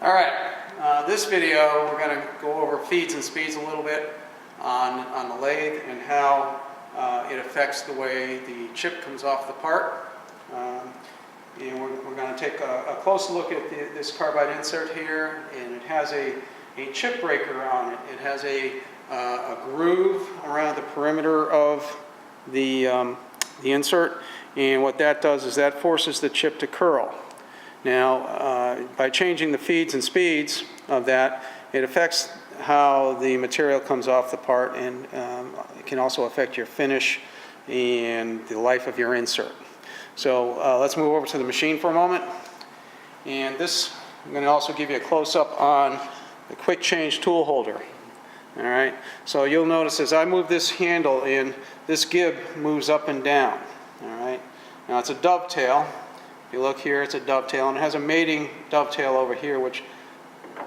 Alright, this video we're going to go over feeds and speeds a little bit on the lathe and how it affects the way the chip comes off the part. And we're going to take a close look at this carbide insert here, and it has a chip breaker on it. It has a groove around the perimeter of the insert, and what that does is that forces the chip to curl. Now, by changing the feeds and speeds of that, it affects how the material comes off the part, and it can also affect your finish and the life of your insert. So let's move over to the machine for a moment. And this, I'm going to also give you a close-up on the quick change tool holder. All right, so you'll notice as I move this handle in, this gib moves up and down. All right, now it's a dovetail. If you look here, it's a dovetail, and it has a mating dovetail over here, which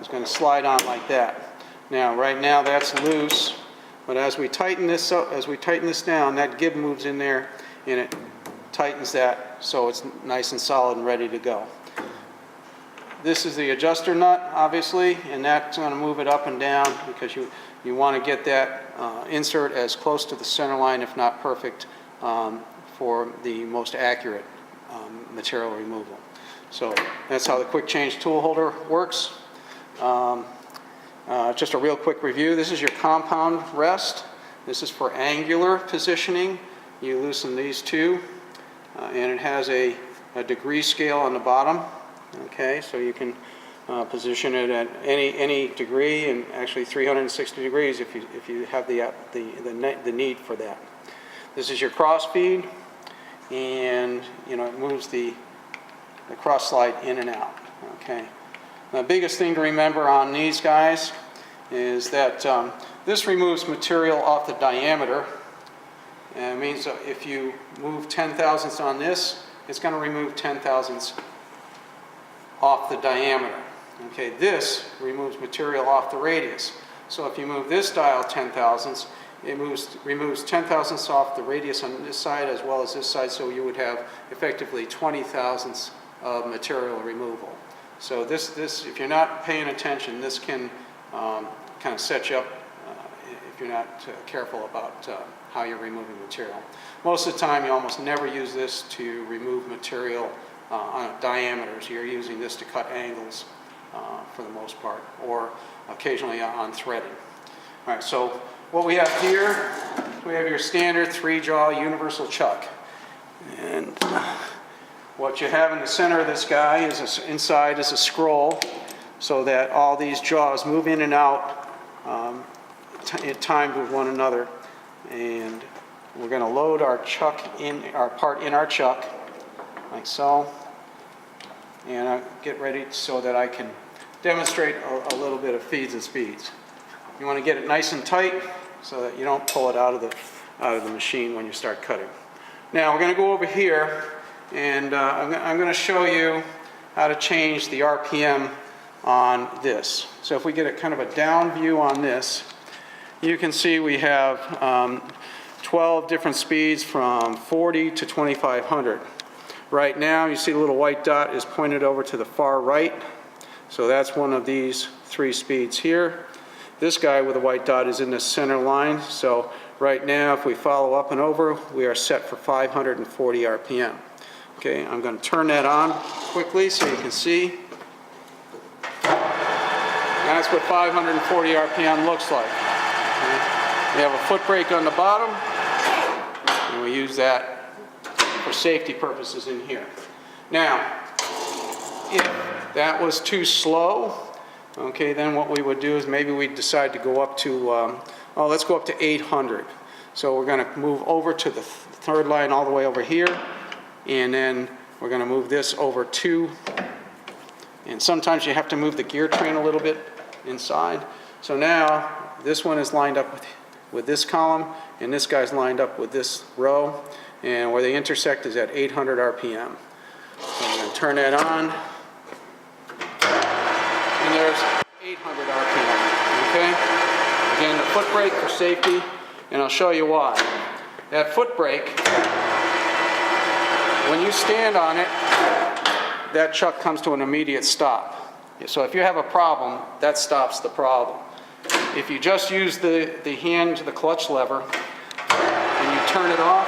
is going to slide on like that. Now, right now that's loose, but as we tighten this up, as we tighten this down, that gib moves in there, and it tightens that so it's nice and solid and ready to go. This is the adjuster nut, obviously, and that's going to move it up and down because you want to get that insert as close to the center line, if not perfect, for the most accurate material removal. So that's how the quick change tool holder works. Just a real quick review. This is your compound rest. This is for angular positioning. You loosen these two, and it has a degree scale on the bottom. Okay, so you can position it at any degree, and actually 360 degrees if you have the need for that. This is your cross feed, and it moves the cross slide in and out. Okay. The biggest thing to remember on these guys is that this removes material off the diameter. And it means that if you move 10 thousandths on this, it's going to remove 10 thousandths off the diameter. Okay, this removes material off the radius. So if you move this dial 10 thousandths, it removes 10 thousandths off the radius on this side as well as this side, so you would have effectively 20 thousandths of material removal. So this if you're not paying attention, this can kind of set you up if you're not careful about how you're removing material. Most of the time, you almost never use this to remove material on diameters. You're using this to cut angles for the most part, or occasionally on threading. All right, so what we have here, we have your standard 3-jaw universal chuck. And what you have in the center of this guy is inside is a scroll, so that all these jaws move in and out timed with one another. And we're going to load our chuck in, our part in our chuck, like so. And I'll get ready so that I can demonstrate a little bit of feeds and speeds. You want to get it nice and tight so that you don't pull it out of the machine when you start cutting. Now we're going to go over here, and I'm going to show you how to change the RPM on this. So if we get a kind of a down view on this, you can see we have 12 different speeds from 40 to 2500. Right now, you see the little white dot is pointed over to the far right. So that's one of these 3 speeds here. This guy with the white dot is in the center line. So right now, if we follow up and over, we are set for 540 RPM. Okay, I'm going to turn that on quickly so you can see. That's what 540 RPM looks like. Okay. We have a foot brake on the bottom, and we use that for safety purposes in here. Now, if that was too slow, okay, then what we would do is maybe we'd decide to go up to, let's go up to 800. So we're going to move over to the third line all the way over here, and then we're going to move this over 2. And sometimes you have to move the gear train a little bit inside. So now this one is lined up with this column, and this guy's lined up with this row, and where they intersect is at 800 RPM. So I'm going to turn that on, and there's 800 RPM. Okay? Again, the foot brake for safety, and I'll show you why. That foot brake, when you stand on it, that chuck comes to an immediate stop. So if you have a problem, that stops the problem. If you just use the hand, the clutch lever, and you turn it off,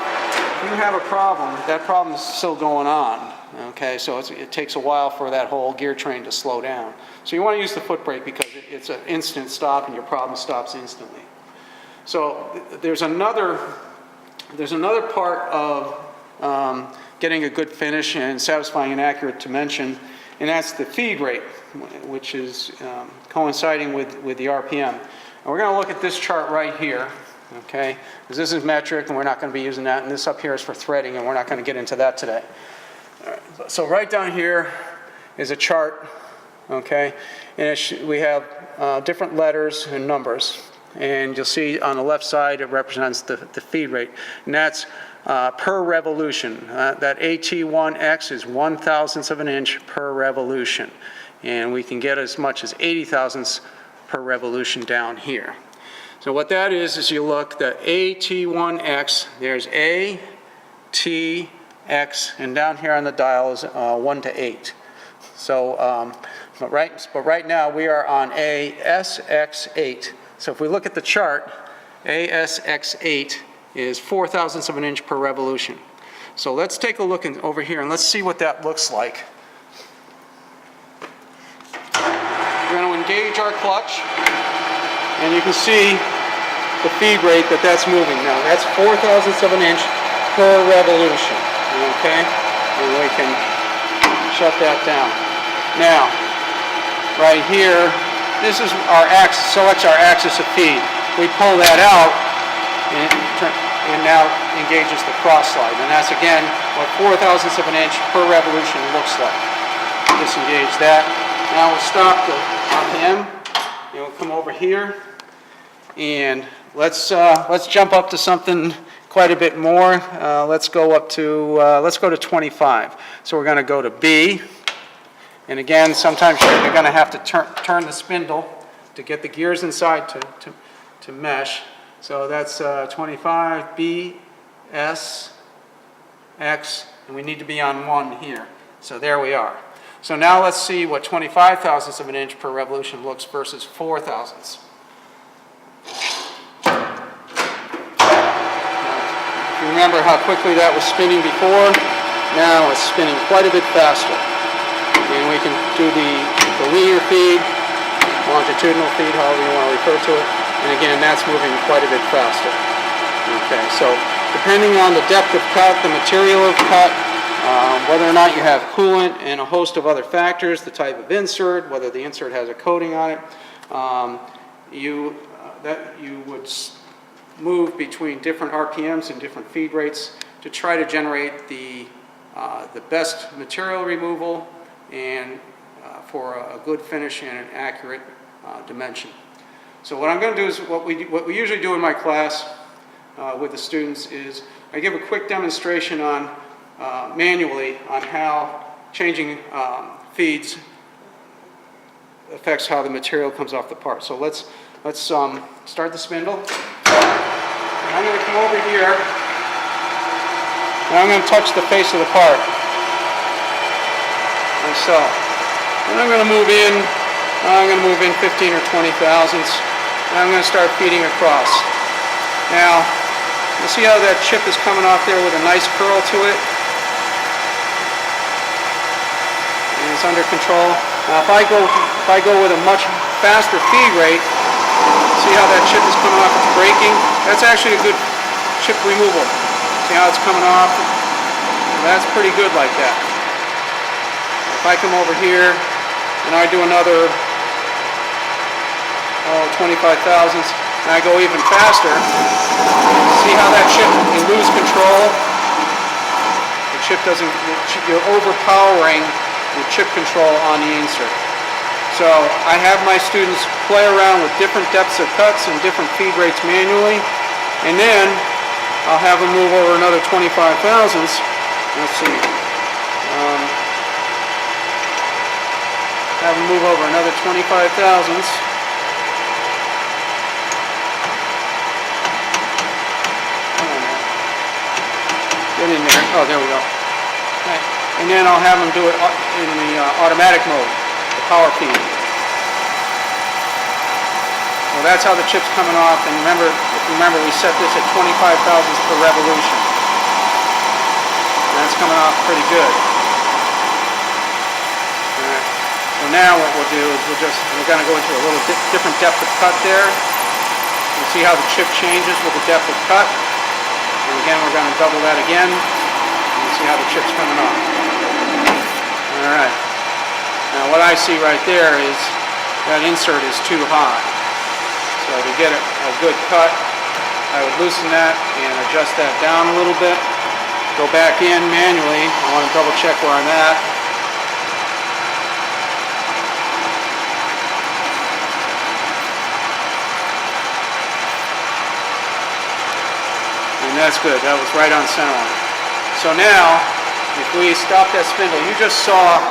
if you have a problem, that problem is still going on. Okay, so it takes a while for that whole gear train to slow down. So you want to use the foot brake because it's an instant stop and your problem stops instantly. So there's another part of getting a good finish and satisfying an accurate dimension, and that's the feed rate, which is coinciding with the RPM. And we're going to look at this chart right here, okay? Because this is metric, and we're not going to be using that, and this up here is for threading, and we're not going to get into that today. All right, so right down here is a chart, okay? And we have different letters and numbers, and you'll see on the left side it represents the feed rate, and that's per revolution. That AT1X is 1/1000th of an inch per revolution. And we can get as much as 80 thousandths per revolution down here. So what that is you look, the AT1X, there's A, T, X, and down here on the dial is 1 to 8. So, but right now we are on ASX8. So if we look at the chart, ASX8 is 4/1000ths of an inch per revolution. So let's take a look over here and let's see what that looks like. We're going to engage our clutch, and you can see the feed rate that's moving now. That's 4/1000ths of an inch per revolution, okay? And we can shut that down. Now, right here, this is our axis, selects our axis of feed. We pull that out, and now engages the cross slide. And that's, again, what 4/1000ths of an inch per revolution looks like. Disengage that. Now we'll stop the RPM, and we'll come over here, and let's jump up to something quite a bit more. Let's go to 25. So we're going to go to B, and again, sometimes you're going to have to turn the spindle to get the gears inside to mesh. So that's 25, B, S, X, and we need to be on 1 here. So there we are. So now let's see what 25/1000ths of an inch per revolution looks versus 4/1000ths. If you remember how quickly that was spinning before, now it's spinning quite a bit faster. And we can do the linear feed, longitudinal feed, however you want to refer to it. And again, that's moving quite a bit faster. Okay, so depending on the depth of cut, the material of cut, whether or not you have coolant and a host of other factors, the type of insert, whether the insert has a coating on it, you would move between different RPMs and different feed rates to try to generate the best material removal and for a good finish and an accurate dimension. So what I'm going to do is what we usually do in my class with the students is I give a quick demonstration on manually on how changing feeds affects how the material comes off the part. So let's start the spindle. And I'm going to come over here and I'm going to touch the face of the part myself. And I'm going to move in. I'm going to move in 15 or 20 thousandths. And I'm going to start feeding across. Now, you see how that chip is coming off there with a nice curl to it? And it's under control. Now, if I go with a much faster feed rate, see how that chip is coming off? It's breaking. That's actually a good chip removal. See how it's coming off? That's pretty good like that. If I come over here and I do another 25 thousandths, and I go even faster, see how that chip, you lose control? The chip doesn't, you're overpowering the chip control on the insert. So I have my students play around with different depths of cuts and different feed rates manually, and then I'll have them move over another 25 thousandths. Let's see. Have them move over another 25 thousandths. Get in there. Oh, there we go. Okay. And then I'll have them do it in the automatic mode. The power feed. So that's how the chip's coming off, and remember, we set this at 25 thousandths per revolution. And that's coming off pretty good. Alright, so now what we'll do is we're going to go into a little different depth of cut there. You'll see how the chip changes with the depth of cut. And again, we're going to double that again, and you see how the chip's coming off. Alright, now what I see right there is that insert is too high. So to get a good cut, I would loosen that and adjust that down a little bit. Go back in manually. I want to double check where I'm at. And that's good. That was right on center line. So now, if we stop that spindle, you just saw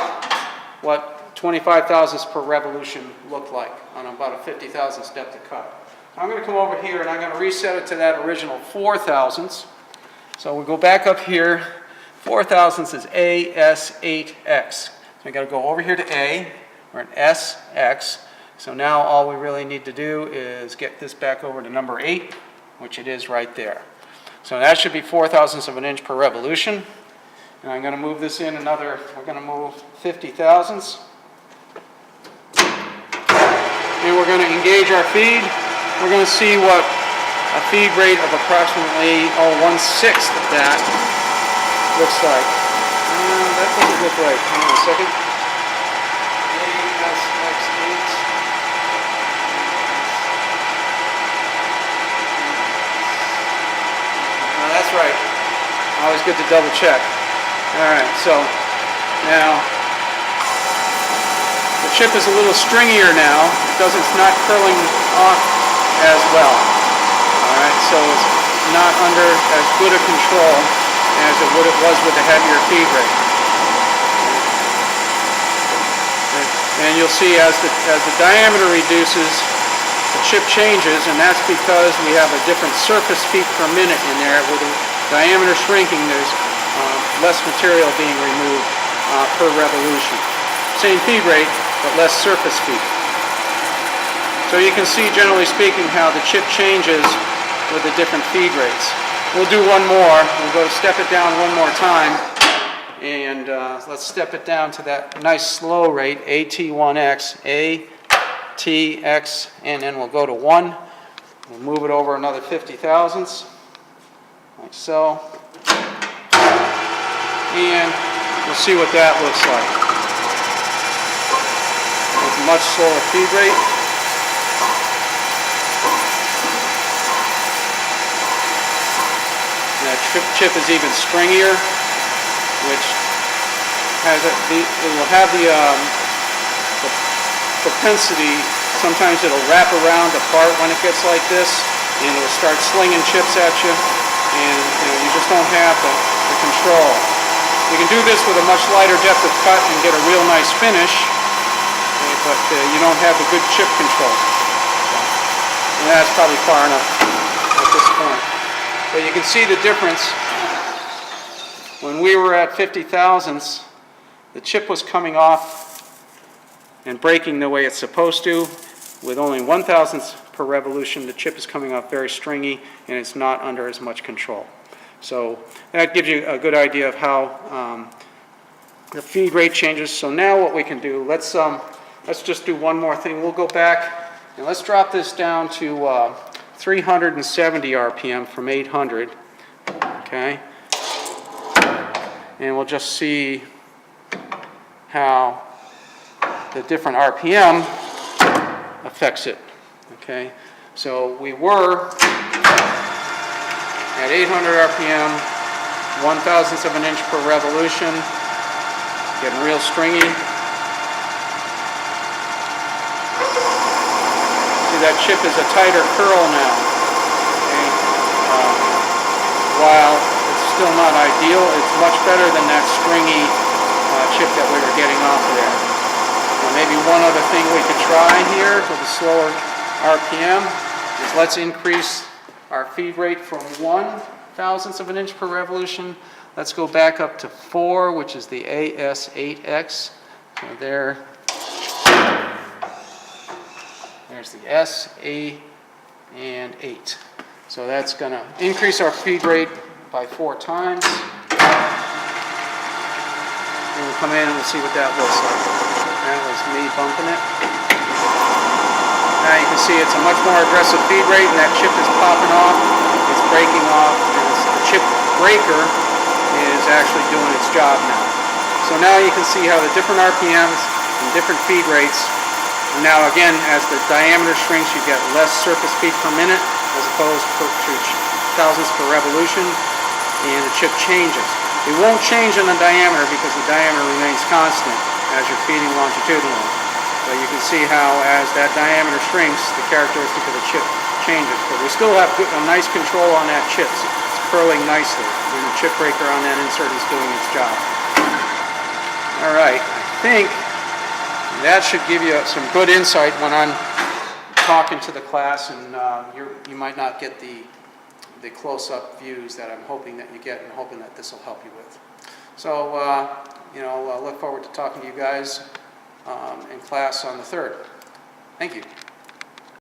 what 25 thousandths per revolution looked like on about a 50 thousandths depth of cut. I'm going to come over here and I'm going to reset it to that original 4 thousandths. So we'll go back up here. 4 thousandths is AS8X. So I got to go over here to A. We're at SX. So now all we really need to do is get this back over to number 8, which it is right there. So that should be 4 thousandths of an inch per revolution. And I'm going to move this in another, we're going to move 50 thousandths. And we're going to engage our feed. We're going to see what a feed rate of approximately 1/6 of that looks like. That doesn't look right. Hang on a second. ASX8. That's right. Always good to double check. All right, so now the chip is a little stringier now. It's not curling off as well. All right, so it's not under as good a control as it was with the heavier feed rate. And you'll see as the diameter reduces, the chip changes, and that's because we have a different surface feet per minute in there. With the diameter shrinking, there's less material being removed per revolution. Same feed rate, but less surface feet. So you can see, generally speaking, how the chip changes with the different feed rates. We'll do one more. We'll go step it down one more time. And let's step it down to that nice slow rate, AT1X, ATX, and then we'll go to 1. We'll move it over another 50 thousandths, like so. And we'll see what that looks like. With a much slower feed rate. That chip is even stringier, which has it will have the propensity. Sometimes it'll wrap around apart when it gets like this, and it'll start slinging chips at you, and you just don't have the control. You can do this with a much lighter depth of cut and get a real nice finish, but you don't have the good chip control. And that's probably far enough at this point. But you can see the difference. When we were at 50 thousandths, the chip was coming off and breaking the way it's supposed to. With only 1 thousandths per revolution, the chip is coming off very stringy and it's not under as much control. So that gives you a good idea of how the feed rate changes. So now what we can do, let's just do one more thing. We'll go back and let's drop this down to 370 RPM from 800, okay? And we'll just see how the different RPM affects it, okay? So we were at 800 RPM, 1/1000th of an inch per revolution, getting real stringy. See, that chip is a tighter curl now, okay? While it's still not ideal, it's much better than that stringy chip that we were getting off of there. Now maybe one other thing we could try here with a slower RPM is let's increase our feed rate from 1/1000th of an inch per revolution. Let's go back up to 4, which is the AS8X. So there. there's the S, A, and 8. So that's going to increase our feed rate by 4 times. And we'll come in and we'll see what that looks like. That was me bumping it. Now you can see it's a much more aggressive feed rate, and that chip is popping off, it's breaking off, and the chip breaker is actually doing its job now. So now you can see how the different RPMs and different feed rates, and now again, as the diameter shrinks, you get less surface feed per minute as opposed to thousandths per revolution, and the chip changes. It won't change in the diameter because the diameter remains constant as you're feeding longitudinally. But you can see how as that diameter shrinks, the characteristic of the chip changes. But we still have a nice control on that chip. It's curling nicely, and the chip breaker on that insert is doing its job. All right, I think that should give you some good insight when I'm talking to the class, and you might not get the close-up views that I'm hoping that you get, and hoping that this will help you with. So, look forward to talking to you guys in class on the 3rd. Thank you.